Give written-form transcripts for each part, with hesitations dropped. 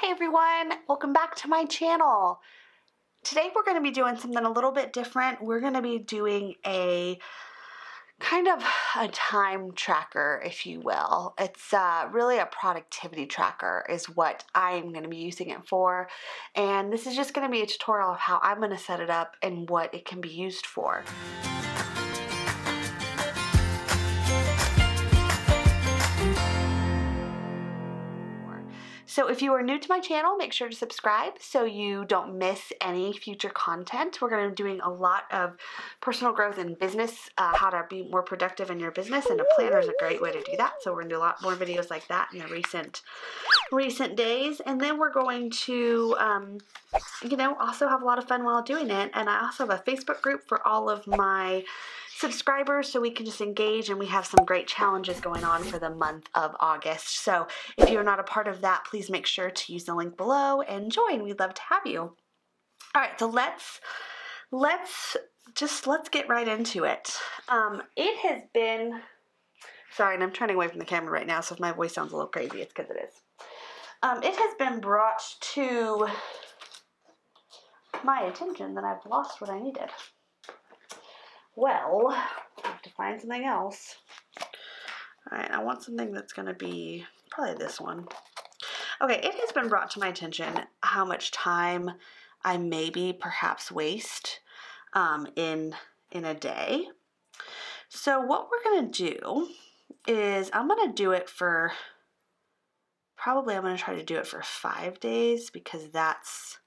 Hey everyone, welcome back to my channel. Today we're going to be doing something a little bit different. We're going to be doing a kind of a time tracker, if you will. It's really a productivity tracker is what I'm going to be using it for. And this is just going to be a tutorial of how I'm going to set it up and what it can be used for. So if you are new to my channel, make sure to subscribe so you don't miss any future content. We're going to be doing a lot of personal growth in business, how to be more productive in your business, and a planner is a great way to do that. So we're going to do a lot more videos like that in the recent days. And then we're going to, also have a lot of fun while doing it. And I also have a Facebook group for all of my subscribers so we can just engage, and we have some great challenges going on for the month of August. So if you're not a part of that, please make sure to use the link below and join. We'd love to have you. All right, so let's get right into it. It has been, sorry, and I'm turning away from the camera right now, so if my voice sounds a little crazy, it's because it is. It has been brought to my attention that I've lost what I needed. Well, I have to find something else. All right, I want something that's going to be probably this one. Okay, it has been brought to my attention how much time I maybe perhaps waste in a day. So what we're going to do is I'm going to do it for, I'm going to try to do it for 5 days because that's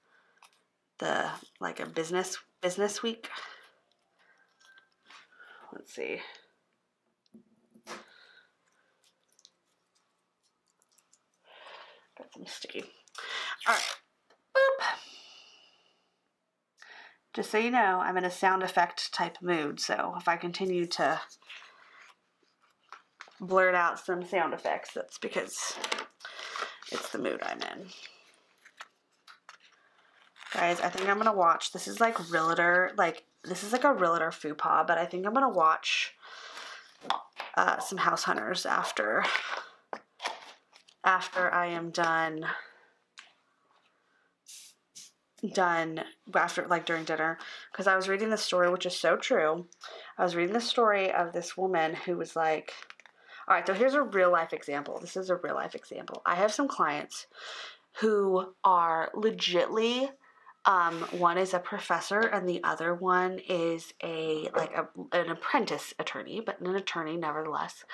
like a business week. Let's see. Got some sticky. All right. Boop. Just so you know, I'm in a sound effect type mood, so if I continue to blurt out some sound effects, that's because it's the mood I'm in. Guys, I think I'm gonna watch. This is like realtor, this is like a realtor faux pas, but I think I'm gonna watch some House Hunters after I am done after, like, during dinner, because I was reading the story, which is so true. I was reading the story of this woman who was like, all right, so here's a real life example. This is a real life example. I have some clients who are legitly, one is a professor and the other one is an apprentice attorney, but an attorney nevertheless.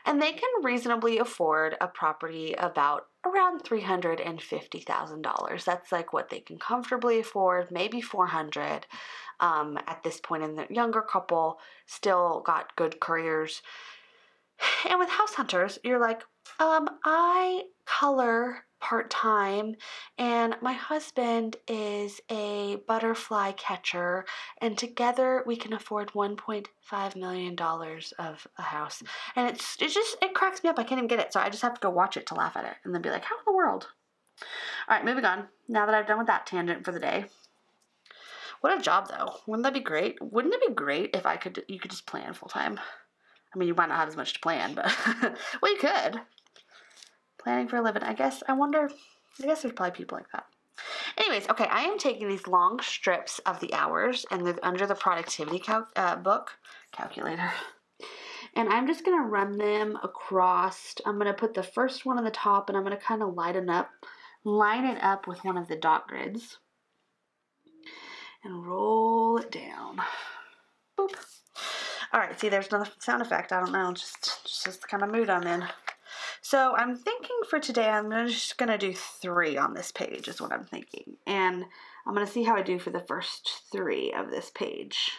And they can reasonably afford a property around $350,000. That's like what they can comfortably afford, maybe $400,000. At this point in the younger couple, still got good careers. And with House Hunters, you're like, I color part-time and my husband is a butterfly catcher, and together we can afford $1.5 million of a house. And it cracks me up. I can't even get it. So I just have to go watch it to laugh at it and then be like, how in the world? All right, moving on. Now that I've done with that tangent for the day. What a job though. Wouldn't that be great? Wouldn't it be great if you could just plan full time? I mean, you might not have as much to plan, but well, you could. Planning for a living. I guess there's probably people like that. Anyways, okay, I am taking these long strips of the hours, and they're under the productivity calculator. And I'm just going to run them across. I'm going to put the first one on the top, and I'm going to kind of line it up with one of the dot grids. And roll it down. Boop. All right, see, there's another sound effect. I don't know, just the kind of mood I'm in. So I'm thinking for today, I'm just going to do 3 on this page is what I'm thinking. And I'm going to see how I do for the first 3 of this page.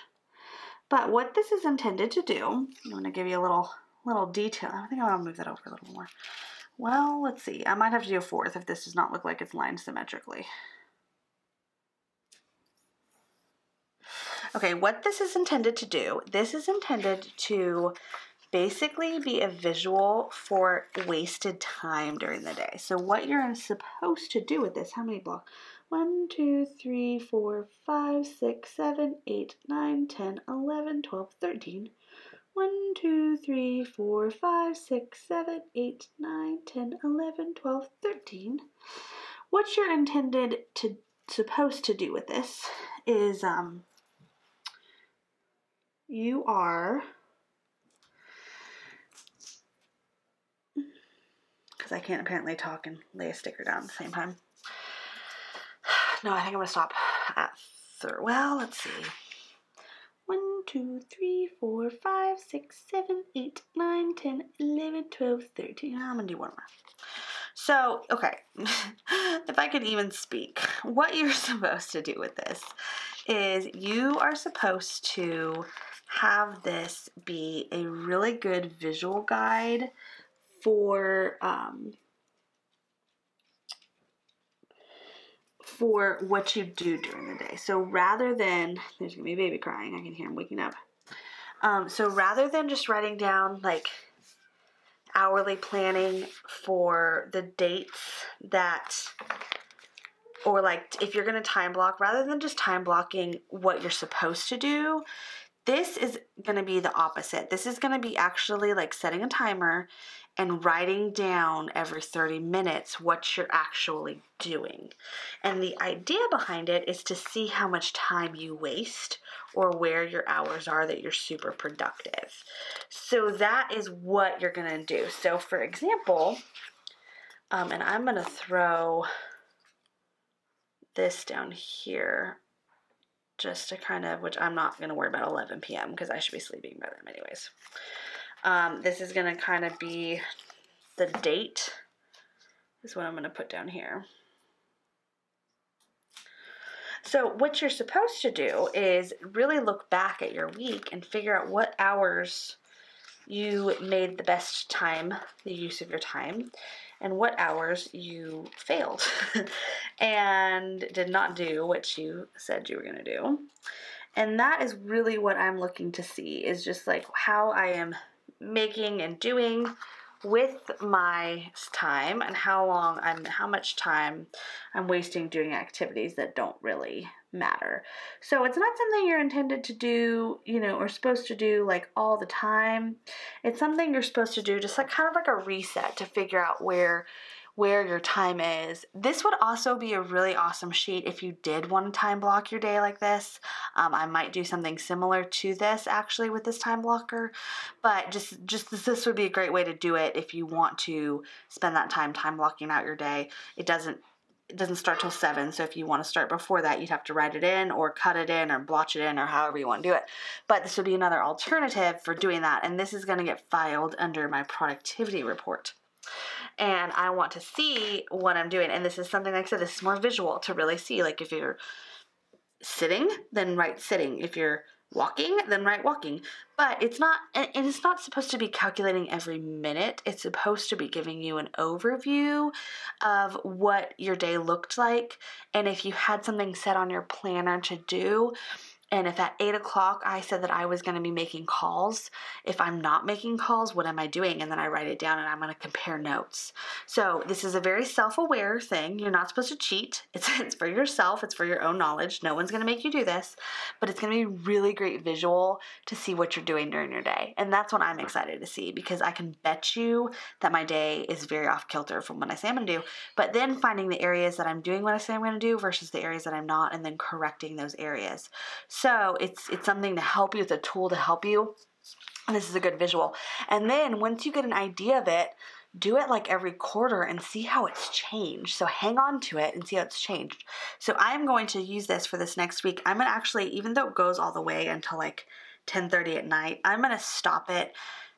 But what this is intended to do, I'm going to give you a little detail. I think I want to move that over a little more. Well, let's see. I might have to do a 4th if this does not look like it's lined symmetrically. Okay, what this is intended to do, this is intended to basically be a visual for wasted time during the day. So what you're supposed to do with this, how many blocks? 1, 2, 3, 4, 5, 6, 7, 8, 9, 10, 11, 12, 13. 1, 2, 3, 4, 5, 6, 7, 8, 9, 10, 11, 12, 13. what you're supposed to do with this is you are, because I can't apparently talk and lay a sticker down at the same time. No, I think I'm going to stop at well, let's see. 1, 2, 3, 4, 5, 6, 7, 8, 9, 10, 11, 12, 13. I'm going to do one more. So, okay, if I could even speak, what you're supposed to do with this is you are supposed to have this be a really good visual guide for what you do during the day. So rather than, there's going to be a baby crying, I can hear him waking up. So rather than just writing down like hourly planning for the dates that, or like if you're going to time block, rather than just time blocking what you're supposed to do, this is going to be the opposite. This is going to be actually like setting a timer and writing down every 30 minutes what you're actually doing. And the idea behind it is to see how much time you waste or where your hours are that you're super productive. So that is what you're going to do. So for example, and I'm going to throw this down here just to kind of, which I'm not going to worry about 11 p.m. because I should be sleeping by then anyways. This is going to kind of be the date is what I'm going to put down here. So what you're supposed to do is really look back at your week and figure out what hours you made the best time, the use of your time, and what hours you failed and did not do what you said you were going to do. And that is really what I'm looking to see, is just like how I am making and doing with my time and how much time I'm wasting doing activities that don't really matter. So it's not something you're intended to do, or supposed to do like all the time. It's something you're supposed to do just like kind of like a reset to figure out where your time is. This would also be a really awesome sheet if you did want to time block your day like this. I might do something similar to this actually with this time blocker, but just this would be a great way to do it if you want to spend that time blocking out your day. It doesn't start till 7, so if you want to start before that, you'd have to write it in or cut it in or blotch it in or however you want to do it. But this would be another alternative for doing that, and this is going to get filed under my productivity report. And I want to see what I'm doing. And this is something, like I said, this is more visual to really see. Like if you're sitting, then write sitting. If you're walking, then write walking. But it's not supposed to be calculating every minute. It's supposed to be giving you an overview of what your day looked like. And if you had something set on your planner to do, and if at 8 o'clock I said that I was going to be making calls, if I'm not making calls, what am I doing? And then I write it down and I'm going to compare notes. So this is a very self-aware thing. You're not supposed to cheat. It's for yourself. It's for your own knowledge. No one's going to make you do this, but it's going to be really great visual to see what you're doing during your day. And that's what I'm excited to see, because I can bet you that my day is very off kilter from what I say I'm going to do, but then finding the areas that I'm doing what I say I'm going to do versus the areas that I'm not, and then correcting those areas. So it's something to help you. It's a tool to help you. And this is a good visual. And then once you get an idea of it, do it like every quarter and see how it's changed. So hang on to it and see how it's changed. So I'm going to use this for this next week. I'm going to actually, even though it goes all the way until like 10:30 at night, I'm going to stop it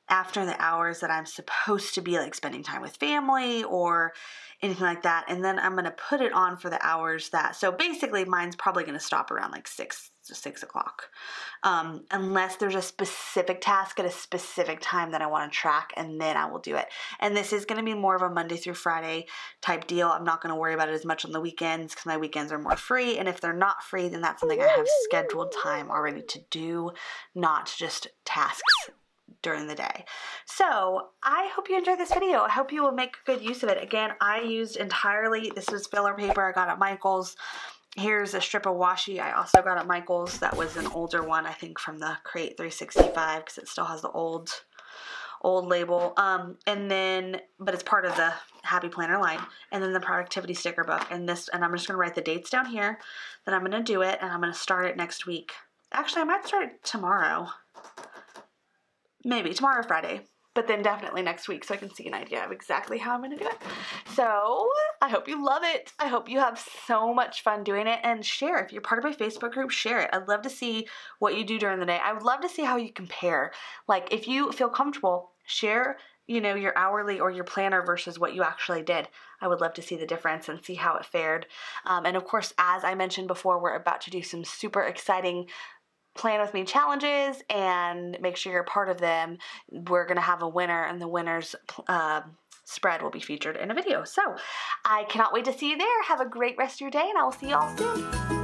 after the hours that I'm supposed to be like spending time with family or anything like that. And then I'm going to put it on for the hours that, so basically mine's probably going to stop around like 6 o'clock. Unless there's a specific task at a specific time that I want to track, and then I will do it. And this is going to be more of a Monday through Friday type deal. I'm not going to worry about it as much on the weekends because my weekends are more free. And if they're not free, then that's something I have scheduled time already to do, not just tasks during the day. So I hope you enjoyed this video. I hope you will make good use of it. Again, I used entirely, this was filler paper I got at Michael's. Here's a strip of washi I also got at Michael's. That was an older one, I think from the Crate 365, because it still has the old old label. And then, but it's part of the Happy Planner line. And then the productivity sticker book. And I'm just going to write the dates down here. Then I'm going to do it, and I'm going to start it next week. Actually, I might start it tomorrow. Maybe tomorrow or Friday. But then definitely next week, so I can see an idea of exactly how I'm going to do it. So I hope you love it. I hope you have so much fun doing it, and share. If you're part of my Facebook group, share it. I'd love to see what you do during the day. I would love to see how you compare. Like, if you feel comfortable, share, your hourly or your planner versus what you actually did. I would love to see the difference and see how it fared. And of course, as I mentioned before, we're about to do some super exciting Plan With Me challenges, and make sure you're part of them. We're going to have a winner, and the winner's spread will be featured in a video. So I cannot wait to see you there. Have a great rest of your day, and I will see you all soon.